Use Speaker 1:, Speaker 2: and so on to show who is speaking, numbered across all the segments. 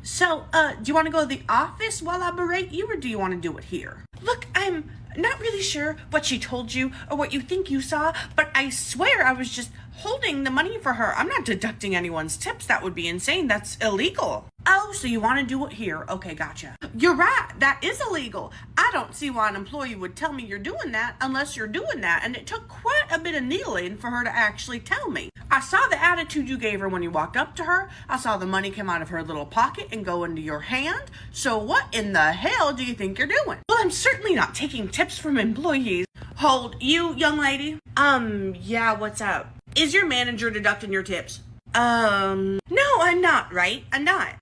Speaker 1: So, do you want to go to the office while I berate you, or do you want to do it here? Look, I'm not really sure what she told you or what you think you saw, but I swear I was just holding the money for her. I'm not deducting anyone's tips. That would be insane. That's illegal. Oh, so you want to do it here? Okay, gotcha. You're right. That is illegal. I don't see why an employee would tell me you're doing that unless you're doing that. And it took quite a bit of needling for her to actually tell me. I saw the attitude you gave her when you walked up to her. I saw the money come out of her little pocket and go into your hand. So what in the hell do you think you're doing? Well, I'm certainly not taking tips from employees. Hold, you, young lady. Yeah, what's up? Is your manager deducting your tips? No, I'm not, right? I'm not.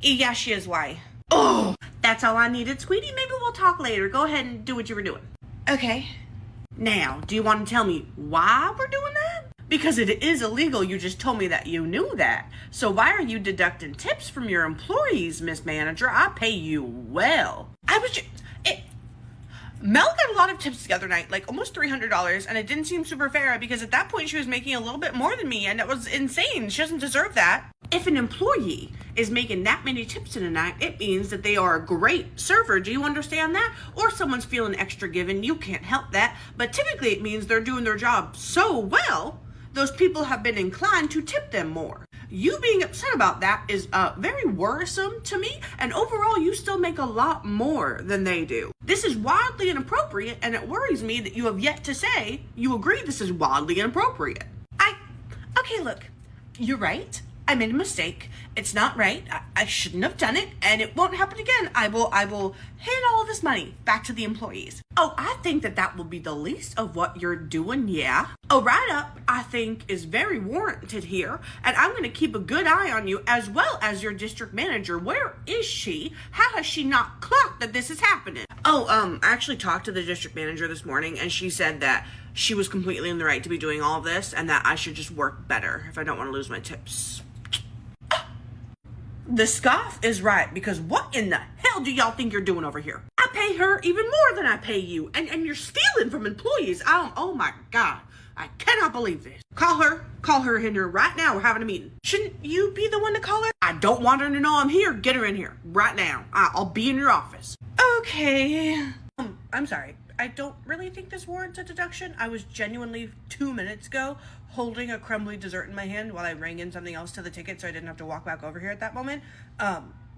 Speaker 1: Yeah, she is. Why? Oh, that's all I needed, sweetie. Maybe we'll talk later. Go ahead and do what you were doing. Okay. Now, do you want to tell me why we're doing that? Because it is illegal. You just told me that you knew that. So why are you deducting tips from your employees, Miss Manager? I pay you well. Mel got a lot of tips the other night, like almost $300, and it didn't seem super fair because at that point she was making a little bit more than me, and it was insane. She doesn't deserve that. If an employee is making that many tips in a night, it means that they are a great server. Do you understand that? Or someone's feeling extra given. You can't help that. But typically it means they're doing their job so well, those people have been inclined to tip them more. You being upset about that is very worrisome to me, and overall you still make a lot more than they do. This is wildly inappropriate, and it worries me that you have yet to say you agree this is wildly inappropriate. Okay, look, you're right. I made a mistake. It's not right. I shouldn't have done it, and it won't happen again. I will hand all of this money back to the employees. Oh, I think that will be the least of what you're doing, yeah. A write-up, I think, is very warranted here, and I'm going to keep a good eye on you as well as your district manager. Where is she? How has she not clocked that this is happening? Oh, I actually talked to the district manager this morning, and she said that she was completely in the right to be doing all of this, and that I should just work better if I don't want to lose my tips. The scoff is right, because what in the hell do y'all think you're doing over here? I pay her even more than I pay you, and you're stealing from employees. Oh my God, I cannot believe this. Call her in here right now. We're having a meeting. Shouldn't you be the one to call her? I don't want her to know I'm here. Get her in here right now. I'll be in your office. Okay. I'm sorry. I don't really think this warrants a deduction. I was genuinely 2 minutes ago holding a crumbly dessert in my hand while I rang in something else to the ticket so I didn't have to walk back over here at that moment.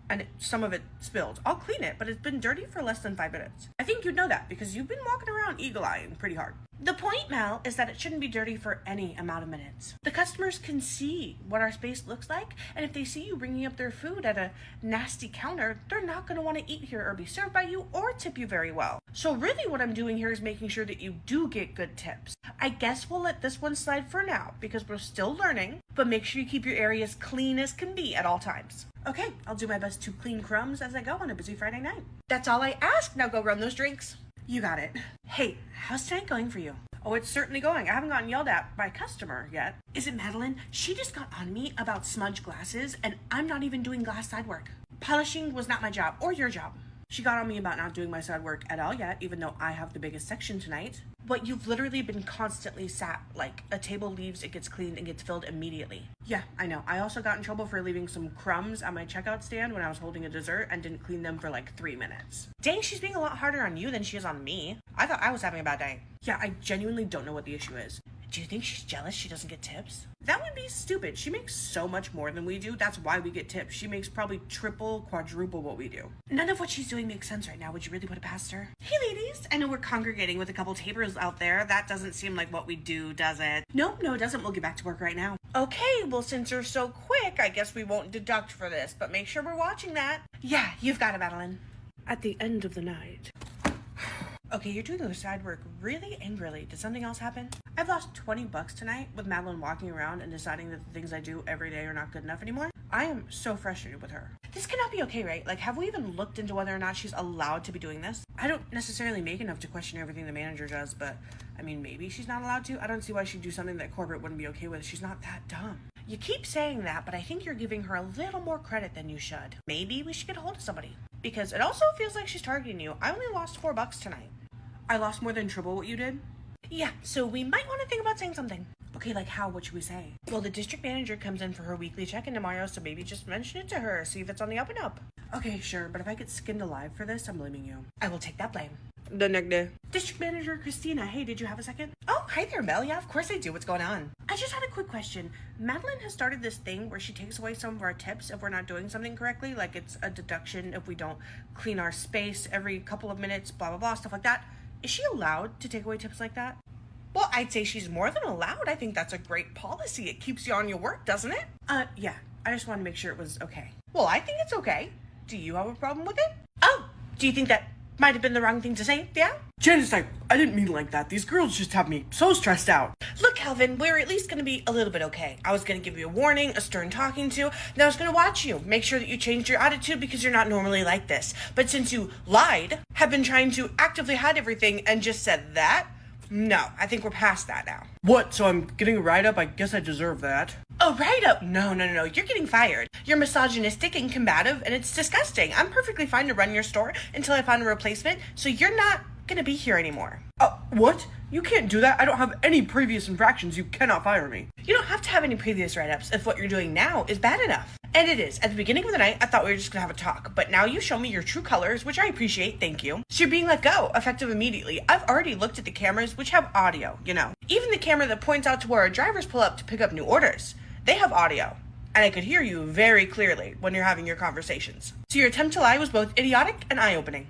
Speaker 1: And some of it spilled. I'll clean it, but it's been dirty for less than 5 minutes. I think you'd know that because you've been walking around eagle-eyeing pretty hard. The point, Mel, is that it shouldn't be dirty for any amount of minutes. The customers can see what our space looks like, and if they see you bringing up their food at a nasty counter, they're not going to want to eat here or be served by you or tip you very well. So really what I'm doing here is making sure that you do get good tips. I guess we'll let this one slide for now because we're still learning, but make sure you keep your area as clean as can be at all times. Okay, I'll do my best to clean crumbs as I go on a busy Friday night. That's all I ask. Now go run those drinks. You got it. Hey, how's tonight going for you? Oh, it's certainly going. I haven't gotten yelled at by a customer yet. Is it Madeline? She just got on me about smudge glasses, and I'm not even doing glass side work. Polishing was not my job or your job. She got on me about not doing my side work at all yet, even though I have the biggest section tonight. But you've literally been constantly sat, like a table leaves, it gets cleaned and gets filled immediately. Yeah, I know. I also got in trouble for leaving some crumbs on my checkout stand when I was holding a dessert and didn't clean them for like 3 minutes. Dang, she's being a lot harder on you than she is on me. I thought I was having a bad day. Yeah, I genuinely don't know what the issue is. Do you think she's jealous she doesn't get tips? That would be stupid. She makes so much more than we do. That's why we get tips. She makes probably triple, quadruple what we do. None of what she's doing makes sense right now. Would you really put it past her? Hey ladies, I know we're congregating with a couple tables out there. That doesn't seem like what we do, does it? No, it doesn't. We'll get back to work right now. Okay, well since you're so quick, I guess we won't deduct for this, but make sure we're watching that. Yeah, you've got it, Madeline. At the end of the night. Okay, you're doing the side work really angrily. Did something else happen? I've lost $20 tonight with Madeline walking around and deciding that the things I do every day are not good enough anymore. I am so frustrated with her. This cannot be okay, right? Like, have we even looked into whether or not she's allowed to be doing this? I don't necessarily make enough to question everything the manager does, but I mean, maybe she's not allowed to. I don't see why she'd do something that corporate wouldn't be okay with. She's not that dumb. You keep saying that, but I think you're giving her a little more credit than you should. Maybe we should get a hold of somebody. Because it also feels like she's targeting you. I only lost $4 tonight. I lost more than triple what you did? Yeah, so we might want to think about saying something. Okay, like how? What should we say? Well, the district manager comes in for her weekly check-in tomorrow, so maybe just mention it to her, see if it's on the up and up. Okay, sure, but if I get skinned alive for this, I'm blaming you. I will take that blame. The next day. District Manager Christina, hey, did you have a second? Oh, hi there, Mel. Yeah, of course I do. What's going on? I just had a quick question. Madeline has started this thing where she takes away some of our tips if we're not doing something correctly, like it's a deduction if we don't clean our space every couple of minutes, blah, blah, blah, stuff like that. Is she allowed to take away tips like that? Well, I'd say she's more than allowed. I think that's a great policy. It keeps you on your work, doesn't it? Yeah. I just wanted to make sure it was okay. Well, I think it's okay. Do you have a problem with it? Oh, do you think that might have been the wrong thing to say, yeah?
Speaker 2: Janice, I didn't mean like that. These girls just have me so stressed out.
Speaker 1: Look, Calvin, we're at least going to be a little bit okay. I was going to give you a warning, a stern talking to, and I was going to watch you. Make sure that you changed your attitude because you're not normally like this. But since you lied, have been trying to actively hide everything, and just said that, no, I think we're past that now.
Speaker 2: What? So I'm getting a write-up? I guess I deserve that.
Speaker 1: A write-up? No. You're getting fired. You're misogynistic and combative, and it's disgusting. I'm perfectly fine to run your store until I find a replacement, so you're not gonna be here anymore.
Speaker 2: What? You can't do that. I don't have any previous infractions. You cannot fire me.
Speaker 1: You don't have to have any previous write-ups if what you're doing now is bad enough. And it is. At the beginning of the night, I thought we were just gonna have a talk, but now you show me your true colors, which I appreciate, thank you. So you're being let go, effective immediately. I've already looked at the cameras, which have audio, Even the camera that points out to where our drivers pull up to pick up new orders, they have audio. And I could hear you very clearly when you're having your conversations. So your attempt to lie was both idiotic and eye-opening.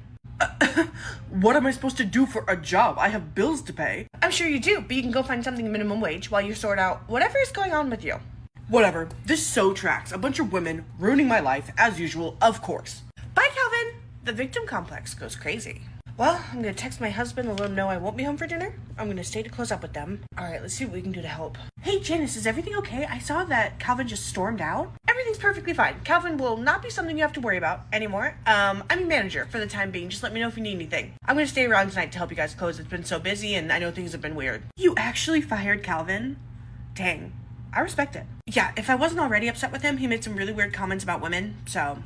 Speaker 2: What am I supposed to do for a job? I have bills to pay.
Speaker 1: I'm sure you do, but you can go find something minimum wage while you sort out whatever is going on with you.
Speaker 2: Whatever. This so tracks. A bunch of women ruining my life, as usual, of course.
Speaker 1: Bye, Calvin! The victim complex goes crazy. Well, I'm gonna text my husband and let him know I won't be home for dinner. I'm gonna stay to close up with them. Alright, let's see what we can do to help. Hey, Janice, is everything okay? I saw that Calvin just stormed out. Everything's perfectly fine. Calvin will not be something you have to worry about anymore. I'm your manager for the time being. Just let me know if you need anything. I'm gonna stay around tonight to help you guys close. It's been so busy and I know things have been weird. You actually fired Calvin? Dang. I respect it. Yeah, if I wasn't already upset with him, he made some really weird comments about women, so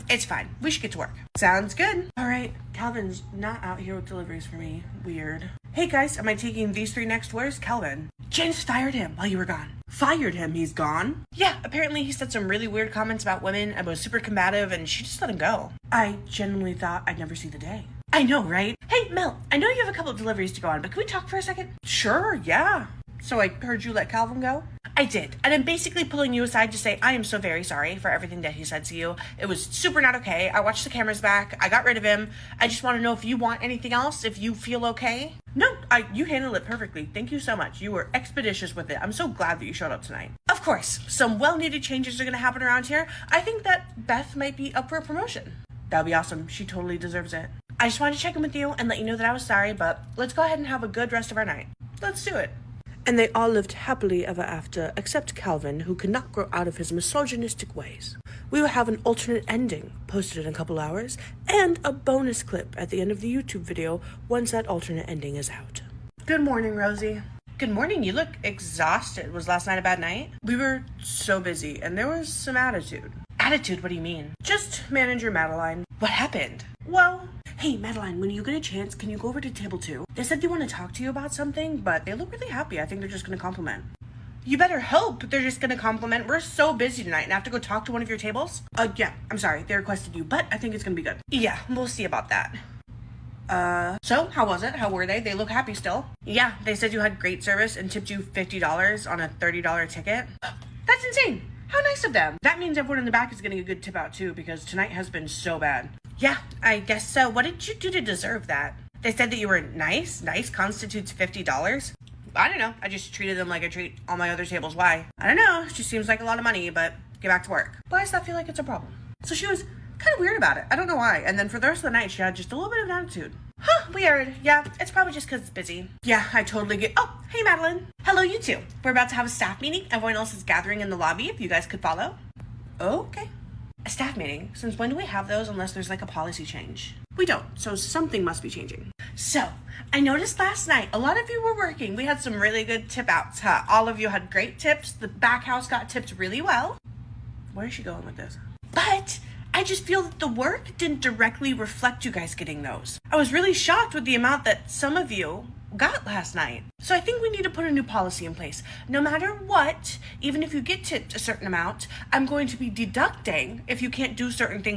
Speaker 1: it's fine. We should get to work. Sounds good. All right, Calvin's not out here with deliveries for me. Weird. Hey guys, am I taking these 3 next? Where's Calvin? Janice fired him while you were gone. Fired him? He's gone? Yeah, apparently he said some really weird comments about women and was super combative and she just let him go. I genuinely thought I'd never see the day. I know, right? Hey, Mel, I know you have a couple of deliveries to go on, but can we talk for a second? Sure, yeah. So I heard you let Calvin go? I did, and I'm basically pulling you aside to say I am so very sorry for everything that he said to you. It was super not okay. I watched the cameras back. I got rid of him. I just want to know if you want anything else, if you feel okay. No, you handled it perfectly. Thank you so much. You were expeditious with it. I'm so glad that you showed up tonight. Of course, some well-needed changes are going to happen around here. I think that Beth might be up for a promotion. That'd be awesome. She totally deserves it. I just wanted to check in with you and let you know that I was sorry, but let's go ahead and have a good rest of our night. Let's do it. And they all lived happily ever after, except Calvin, who could not grow out of his misogynistic ways. We will have an alternate ending posted in a couple hours, and a bonus clip at the end of the YouTube video once that alternate ending is out. Good morning, Rosie. Good morning. You look exhausted. Was last night a bad night? We were so busy, and there was some attitude. Attitude? What do you mean? Just manager Madeline. What happened? Well, hey, Madeline, when you get a chance, can you go over to table 2? They said they want to talk to you about something, but they look really happy. I think they're just going to compliment. You better hope they're just going to compliment. We're so busy tonight and I have to go talk to one of your tables. Yeah, I'm sorry. They requested you, but I think it's going to be good. Yeah, we'll see about that. So how was it? How were they? They look happy still. Yeah, they said you had great service and tipped you $50 on a $30 ticket. That's insane. How nice of them. That means everyone in the back is getting a good tip out too, because tonight has been so bad. Yeah, I guess so. What did you do to deserve that? They said that you were nice. Nice constitutes $50. I don't know. I just treated them like I treat all my other tables. Why? I don't know. It just seems like a lot of money, but get back to work. Why does that feel like it's a problem? So she was kind of weird about it. I don't know why. And then for the rest of the night, she had just a little bit of an attitude. Huh, weird. Yeah, it's probably just because it's busy. Yeah, I totally get... Oh, hey, Madeline. Hello, you two. We're about to have a staff meeting. Everyone else is gathering in the lobby if you guys could follow. Okay. A staff meeting? Since when do we have those unless there's like a policy change? We don't, so something must be changing. So, I noticed last night, a lot of you were working. We had some really good tip outs, huh? All of you had great tips. The back house got tipped really well. Where is she going with this? But I just feel that the work didn't directly reflect you guys getting those. I was really shocked with the amount that some of you got last night. So I think we need to put a new policy in place. No matter what, even if you get tipped a certain amount, I'm going to be deducting if you can't do certain things